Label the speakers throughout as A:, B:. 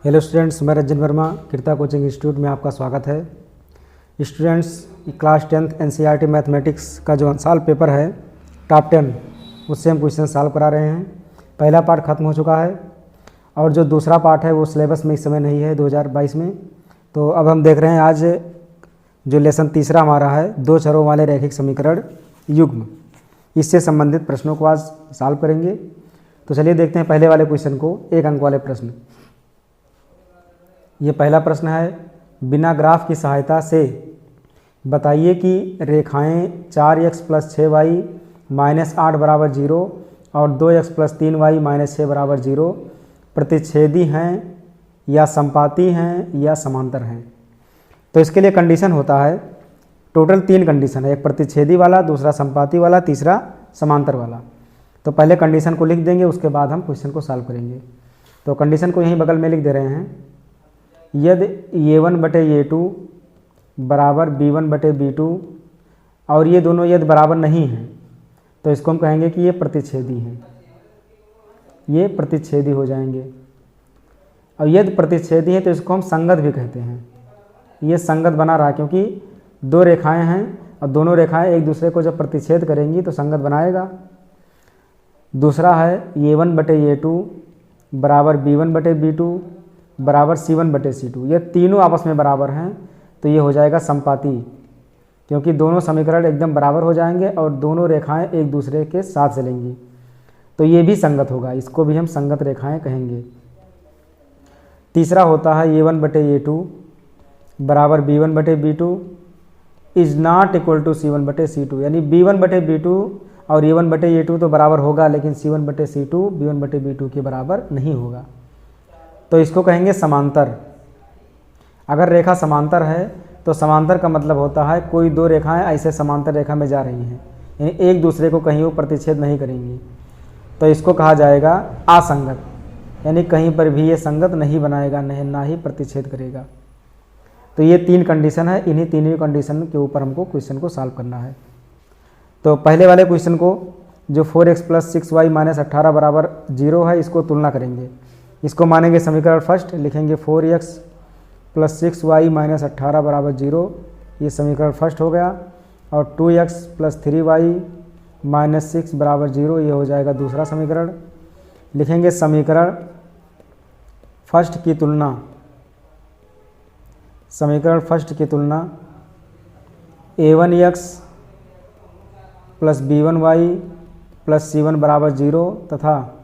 A: Hello students, मैं Ranjan Verma कीर्ता coaching institute में आपका स्वागत है। Students, class 10th NCERT mathematics का जो साल पेपर है टॉप 10 उससे हम क्वेश्चन सॉल्व करा रहे हैं। पहला पार्ट ख़त्म हो चुका है और जो दूसरा पार्ट है वो सिलेबस में इस समय नहीं है 2022 में। तो अब हम देख रहे हैं आज जो लेसन तीसरा हमारा है, दो चरों वाले रैखिक समीकरण युग्म, इससे संबंधित प्रश्नों को आज सॉल्व करेंगे। तो चलिए देखते हैं पहले वाले क्वेश्चन को, एक अंक वाले प्रश्न। ये पहला प्रश्न है, बिना ग्राफ की सहायता से बताइए कि रेखाएं 4x + 6y - 8 बराबर 0 और 2x + 3y - 6 बराबर 0 प्रतिच्छेदी हैं या संपाती हैं या समांतर हैं। तो इसके लिए कंडीशन होता है, टोटल 3 कंडीशन है, एक प्रतिच्छेदी वाला, दूसरा संपाती वाला, तीसरा समांतर वाला। तो पहले कंडीशन को लिख देंगे, उसके बाद हम क्वेश्चन को सॉल्व करेंगे। तो कंडीशन को यहीं बगल में लिख दे रहे हैं, यदि a1/a2 बराबर b1/b2 और ये दोनों यदि बराबर नहीं हैं तो इसको हम कहेंगे कि ये प्रतिच्छेदी हैं, ये प्रतिच्छेदी हो जाएंगे। और यदि प्रतिच्छेदी हैं तो इसको हम संगत भी कहते हैं। ये संगत बना रहा क्योंकि दो रेखाएं हैं और दोनों रेखाएं एक दूसरे को जब प्रतिच्छेद करेंगी तो संगत बनाएगा। दूसरा है a1/a2 बराबर b1/b2 बराबर c1/c2, ये तीनों आपस में बराबर हैं तो ये हो जाएगा संपाती, क्योंकि दोनों समीकरण एकदम बराबर हो जाएंगे और दोनों रेखाएं एक दूसरे के साथ चलेंगी तो ये भी संगत होगा, इसको भी हम संगत रेखाएं कहेंगे। तीसरा होता है a1/a2 बराबर b1/b2 is not equal to c1/c2, यानी b1/b2 और a1/a2 तो बराबर होगा लेकिन c1/c2 b1/b2 के बराबर नहीं होगा, तो इसको कहेंगे समांतर। अगर रेखा समांतर है तो समांतर का मतलब होता है कोई दो रेखाएं ऐसे समांतर रेखा में जा रही हैं, यानी एक दूसरे को कहीं वो प्रतिच्छेद नहीं करेंगी, तो इसको कहा जाएगा असंगत, यानी कहीं पर भी ये संगत नहीं बनाएगा, ना ही प्रतिच्छेद करेगा। तो ये 3 कंडीशन है, इन्हीं तीनों कंडीशन के ऊपर हमको क्वेश्चन को सॉल्व करना है। तो पहले वाले क्वेश्चन को जो 4x + 6y - 18 बराबर 0 है, इसको तुलना करेंगे। इसको मानेंगे समीकरण फर्स्ट, लिखेंगे 4x + 6y - 18 बराबर 0, ये समीकरण फर्स्ट हो गया। और 2x + 3y - 6 बराबर 0, ये हो जाएगा दूसरा समीकरण। लिखेंगे समीकरण फर्स्ट की तुलना, समीकरण फर्स्ट की तुलना a1x + b1y + c1 बराबर 0 तथा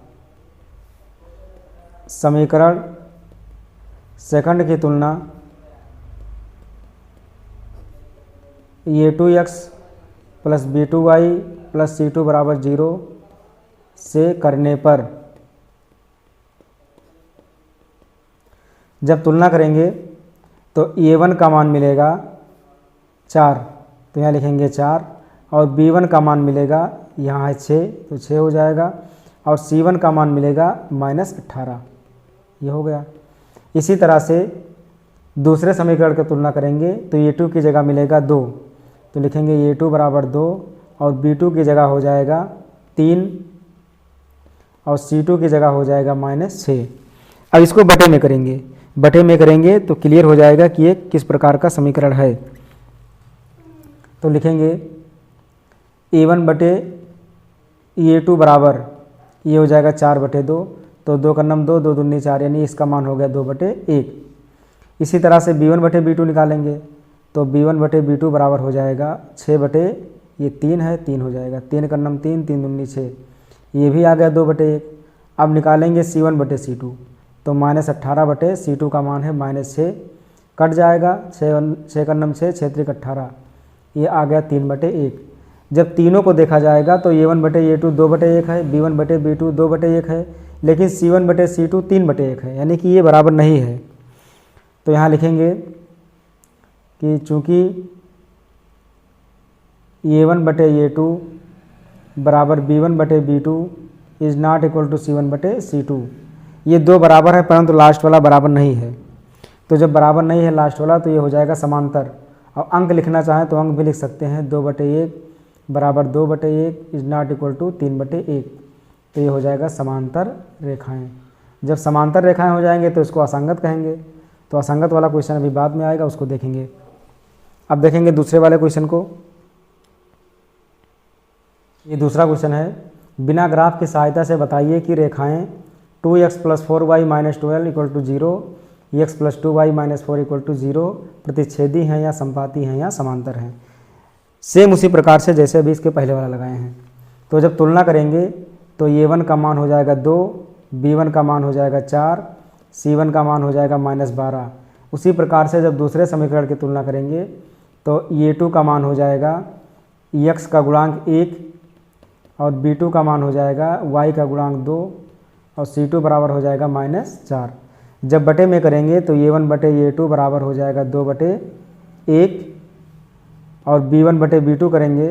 A: समीकरण सेकंड की तुलना a2x + b2y + c2 बराबर 0 से करने पर, जब तुलना करेंगे तो a1 का मान मिलेगा 4, तो यहाँ लिखेंगे 4, और b1 का मान मिलेगा, यहाँ है 6 तो 6 हो जाएगा, और c1 का मान मिलेगा -18, ये हो गया। इसी तरह से दूसरे समीकरण की तुलना करेंगे तो a2 की जगह मिलेगा 2, तो लिखेंगे a2 बराबर 2, और b2 की जगह हो जाएगा 3 और c2 की जगह हो जाएगा -6। अब इसको बटे में करेंगे, बटे में करेंगे तो क्लियर हो जाएगा कि ये किस प्रकार का समीकरण है। तो लिखेंगे a1/a2 बराबर, ये हो जाएगा 4/2, तो 2 का नम 2, 2 दूनी 4, यानी इसका मान हो गया 2/1। इसी तरह से b1/b2 निकालेंगे तो b1/b2 बराबर हो जाएगा 6/3 है, 3 हो जाएगा, 3 का नम 3, 3 दूनी 6, ये भी आ गया 2/1। अब निकालेंगे c1/c2 तो -18/c2 का मान है -6, कट जाएगा, 6 का नम 6, 6 3 18, ये आ गया 3/1। जब तीनों को देखा जाएगा तो a1/a2 2/1 है, b1/b2 2/1 है, लेकिन c1/c2 3/1 है, यानी कि ये बराबर नहीं है। तो यहाँ लिखेंगे कि चूँकि a1/a2 बराबर b1/b2 is not equal to c1/c2, ये दो बराबर है परंतु लास्ट वाला बराबर नहीं है, तो जब बराबर नहीं है लास्ट वाला तो ये हो जाएगा समांतर। और अंक लिखना चाहें तो अंक भी लिख सकते हैं, 2/1 बराबर 2/1 इज नॉट इक्वल टू 3/1, तो ये हो जाएगा समांतर रेखाएं। जब समांतर रेखाएं हो जाएंगे तो इसको असंगत कहेंगे। तो असंगत वाला क्वेश्चन अभी बाद में आएगा, उसको देखेंगे। अब देखेंगे दूसरे वाले क्वेश्चन को। ये दूसरा क्वेश्चन है, बिना ग्राफ की सहायता से बताइए कि रेखाएं 2x + 4y - 12 = 0, x + 2y - 4 = 0 प्रतिच्छेदी हैं या संपाती हैं या समांतर हैं। सेम उसी प्रकार से जैसे अभी इसके पहले वाला लगाए हैं। तो जब तुलना करेंगे तो a1 का मान हो जाएगा 2, b1 का मान हो जाएगा 4, c1 का मान हो जाएगा -12। उसी प्रकार से जब दूसरे समीकरण की तुलना करेंगे तो a2 का मान हो जाएगा x का गुणांक 1 और b2 का मान हो जाएगा y का गुणांक 2 और c2 बराबर हो जाएगा -4। जब बटे में करेंगे तो a1 बटे a2 बराबर हो जाएगा 2/1 और b1 बटे b2 करेंगे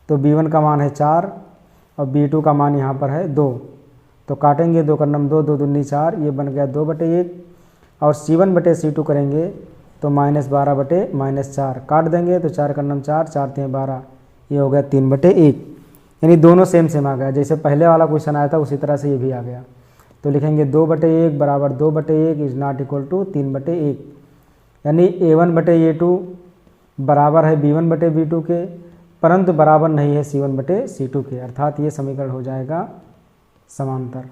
A: तो b1 का मान है 4 और b2 का मान यहाँ पर है 2। तो काटेंगे 2 × 2 2 दूनी 4, ये बन गया 2/1 और c1 बटे c2 करेंगे तो -12/-4 काट देंगे तो 4 × 4 4 × 12, ये हो गया 3/1। यानी दोनों सेम आ गया। जैसे पहले वाला क्वेश्चन आया था उसी तरह से ये भी आ गया। तो लिखेंगे 2/1 बराबर 2/1 इज नॉट इक्वल टू 3/1। यानी a1 बटे a2 बराबर है b1 बटे b2 के, परंतु बराबर नहीं है c1 बटे c2 के, अर्थात ये समीकरण हो जाएगा समांतर।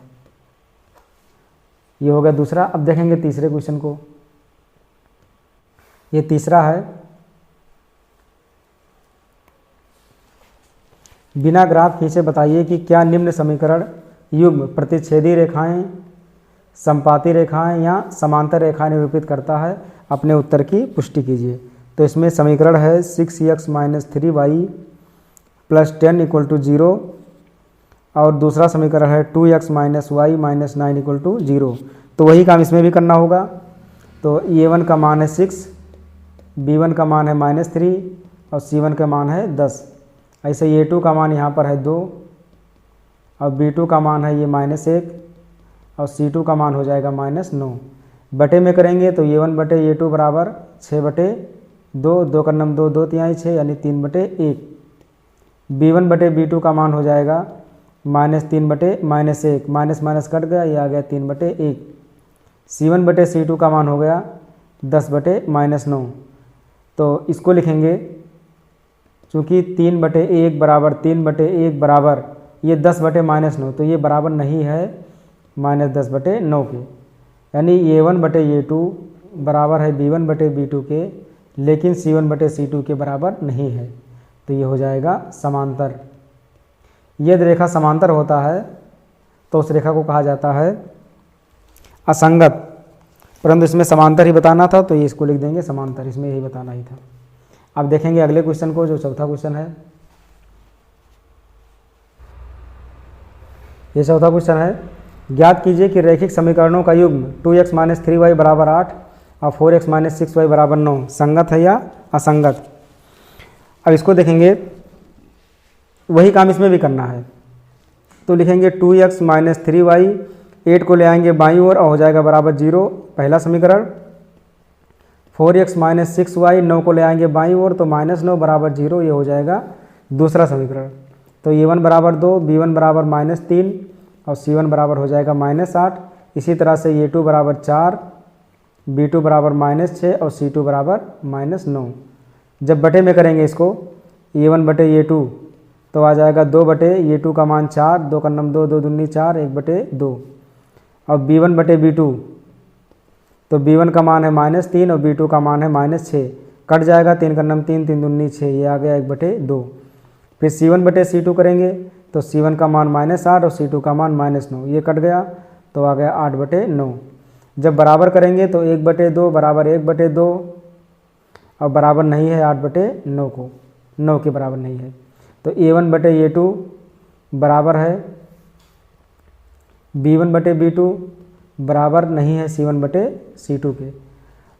A: ये हो गया दूसरा। अब देखेंगे तीसरे क्वेश्चन को। ये तीसरा है, बिना ग्राफ खींचे बताइए कि क्या निम्न समीकरण युग्म प्रतिच्छेदी रेखाएं, संपाती रेखाएं या समांतर रेखाएं निरूपित करता है। अपने उत्तर की पुष्टि कीजिए। तो इसमें समीकरण है 6x - 3y + 10 = 0 और दूसरा समीकरण है 2x - y - 9 = 0। तो वही काम इसमें भी करना होगा। तो a1 का मान है 6, b1 का मान है -3 और c1 का मान है 10। ऐसे a2 का मान यहाँ पर है 2 और b2 का मान है ये -1 और c2 का मान हो जाएगा -9। बटे में करेंगे तो a1 बटे a2 बराबर 6/2, 2 × 2 2 × 6 यानी 3/1। b1 बटे b2 का मान हो जाएगा -3/-1, माइनस कट गया, ये आ गया 3/1। c1 बटे c2 का मान हो गया 10/-9। तो इसको लिखेंगे, चूँकि 3/1 बराबर 3/1 बराबर ये 10/-9, तो ये बराबर नहीं है -10/9 के। यानी a1 बटे a2 बराबर है b1 बटे b2 के, लेकिन c1 बटे c2 के बराबर नहीं है। तो ये हो जाएगा समांतर। यदि रेखा समांतर होता है तो उस रेखा को कहा जाता है असंगत, परंतु इसमें समांतर ही बताना था तो ये इसको लिख देंगे समांतर, इसमें यही बताना ही था। अब देखेंगे अगले क्वेश्चन को, जो चौथा क्वेश्चन है। ये चौथा क्वेश्चन है, ज्ञात कीजिए कि रैखिक समीकरणों का युग्म 2x - 3y बराबर 8 और 4x - 6y बराबर 9 संगत है या असंगत। अब इसको देखेंगे, वही काम इसमें भी करना है। तो लिखेंगे 2x - 3y, 8 को ले आएंगे बाईं ओर और हो जाएगा बराबर 0, पहला समीकरण। 4x - 6y, 9 को ले आएंगे बाईं ओर तो -9 बराबर 0, ये हो जाएगा दूसरा समीकरण। तो a1 बराबर 2, b1 बराबर -3 और c1 बराबर हो जाएगा -8। इसी तरह से a2 बराबर 4, b2 बराबर -6 और c2 बराबर -9। जब बटे में करेंगे इसको a1 बटे a2 तो आ जाएगा 2/a2 का मान 4, 2 × 2 2 दूनी 4, 1/2 और b1 बटे b2 तो b1 का मान है -3 और b2 का मान है -6, कट जाएगा 3 × 3 3 दूनी 6, ये आ गया 1/2। फिर c1 बटे c2 करेंगे तो c1 का मान -8 और c2 का मान -9, ये कट गया तो आ गया 8/9। जब बराबर करेंगे तो 1/2 बराबर 1/2 और बराबर नहीं है 8/9 को, 9 के बराबर नहीं है। तो a1 बटे a2 बराबर है b1 बटे b2 बराबर नहीं है c1 बटे c2 के।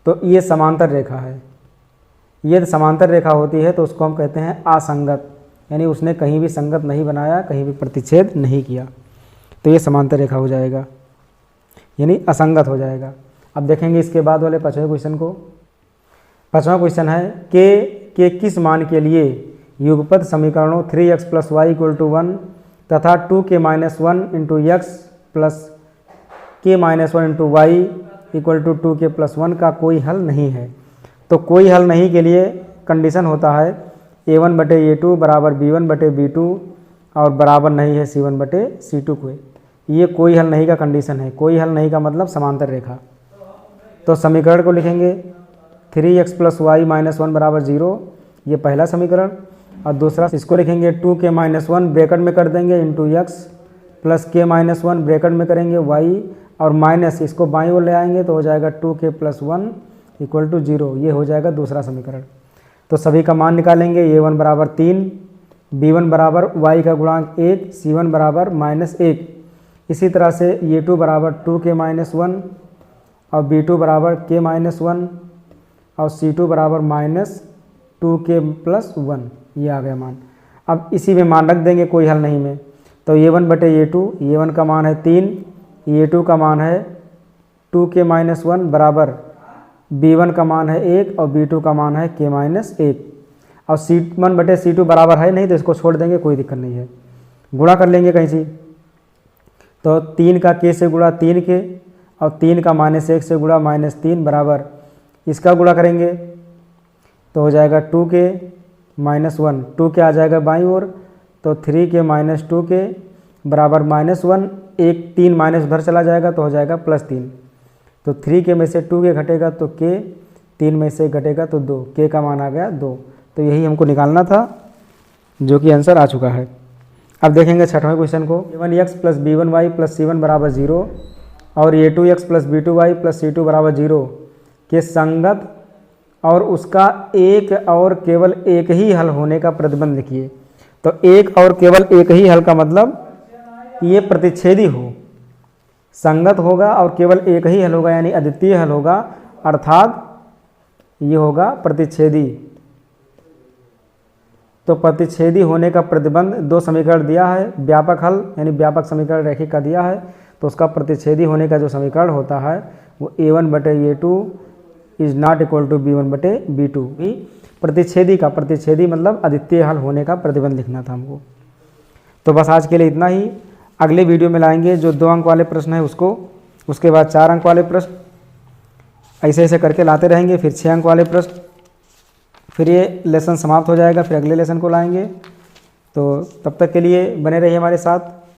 A: तो ये समांतर रेखा है। ये समांतर रेखा होती है तो उसको हम कहते हैं असंगत, यानी उसने कहीं भी संगत नहीं बनाया, कहीं भी प्रतिच्छेद नहीं किया, तो ये समांतर रेखा हो जाएगा, यानी असंगत हो जाएगा। अब देखेंगे इसके बाद वाले पांचवें क्वेश्चन को। पांचवा क्वेश्चन है के किस मान के लिए युगपत समीकरणों 3x + y = 1 तथा 2k - 1 × x प्लस के minus 1 into y equal to 2k+1 का कोई हल नहीं है। तो कोई हल नहीं के लिए कंडीशन होता है a1/a2 बराबर b1/b2 और बराबर नहीं है c1/c2 को। ये कोई हल नहीं का कंडीशन है। कोई हल नहीं का मतलब समांतर रेखा। तो समीकरण को लिखेंगे 3x + y - 1 बराबर 0, ये पहला समीकरण। और दूसरा इसको लिखेंगे 2k-1 ब्रैकेट में कर देंगे into x plus k-1 bracket में करेंगे y और माइनस इसको बाईं ओर ले आएंगे तो हो जाएगा 2k+1 इक्वल टू 0। ये हो जाएगा दूसरा समीकरण। तो सभी का मान निकालेंगे a1 बराबर 3, b1 बराबर y का गुणांक 1, c1 बराबर -1। इसी तरह से a2 बराबर 2k-1 और b2 बराबर k-1 और c2 बराबर -2k+1। ये आ गया मान। अब इसी में मान रख देंगे कोई हल नहीं में। तो a1/a2, a1 का मान है 3, a2 का मान है 2k-1 बराबर b1 का मान है 1 और b2 का मान है k-1। और c1/c2 बराबर है नहीं तो इसको छोड़ देंगे, कोई दिक्कत नहीं है। गुणा कर लेंगे कहीं से। तो 3 का k से गुणा 3k और 3 का -1 से गुणा -3 बराबर इसका गुणा करेंगे तो हो जाएगा 2k-1। 2k आ जाएगा बाईं ओर तो 3k-2k बराबर -1। 1 3 माइनस उधर चला जाएगा तो हो जाएगा +3। तो 3k में से 2k घटेगा तो k, 3 में से घटेगा तो 2, k का मान आ गया 2। तो यही हमको निकालना था जो कि आंसर आ चुका है। अब देखेंगे छठवें क्वेश्चन को। a1x + b1y + c1 बराबर 0 और a2x + b2y + c2 बराबर 0 के संगत और उसका एक और केवल एक ही हल होने का प्रतिबंध लिखिए। तो एक और केवल एक ही हल का मतलब ये प्रतिच्छेदी हो, संगत होगा और केवल एक ही हल होगा यानी अद्वितीय हल होगा, अर्थात ये होगा प्रतिच्छेदी। तो प्रतिच्छेदी होने का प्रतिबंध 2 समीकरण दिया है। व्यापक हल यानी व्यापक समीकरण रैखिक का दिया है तो उसका प्रतिच्छेदी होने का जो समीकरण होता है वो a1/a2 is not equal to b1/b2। भी प्रतिच्छेदी का, प्रतिच्छेदी मतलब अद्वितीय हल होने का प्रतिबंध लिखना था हमको। तो बस आज के लिए इतना ही। अगले वीडियो में लाएंगे जो 2 अंक वाले प्रश्न है उसको, उसके बाद 4 अंक वाले प्रश्न, ऐसे ऐसे करके लाते रहेंगे। फिर 6 अंक वाले प्रश्न, फिर ये लेसन समाप्त हो जाएगा। फिर अगले लेसन को लाएंगे। तो तब तक के लिए बने रहिए हमारे साथ।